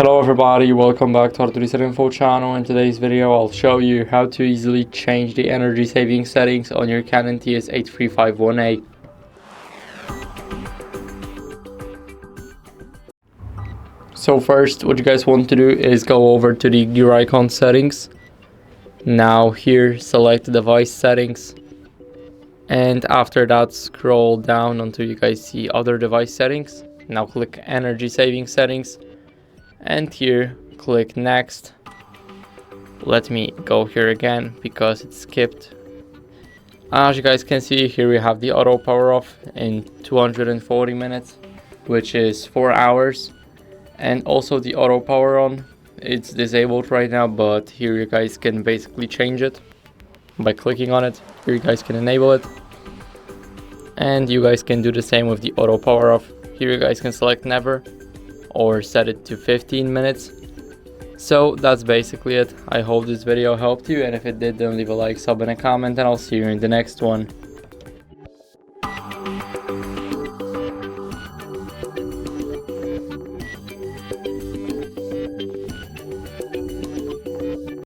Hello everybody, welcome back to HardReset.Info channel. In today's video I'll show you how to easily change the energy saving settings on your Canon TS8351a. So first, what you guys want to do is go over to the gear icon settings. Now here select device settings, and after that scroll down until you guys see other device settings. Now click energy saving settings, and here click next. Let me go here again because it's skipped. As you guys can see, here we have the auto power off in 240 minutes, which is 4 hours, and also the auto power on. It's disabled right now, but here you guys can basically change it by clicking on it. Here you guys can enable it, and you guys can do the same with the auto power off. Here you guys can select never or set it to 15 minutes. So that's basically it. I hope this video helped you, and if it did, then leave a like, sub, and a comment, and I'll see you in the next one.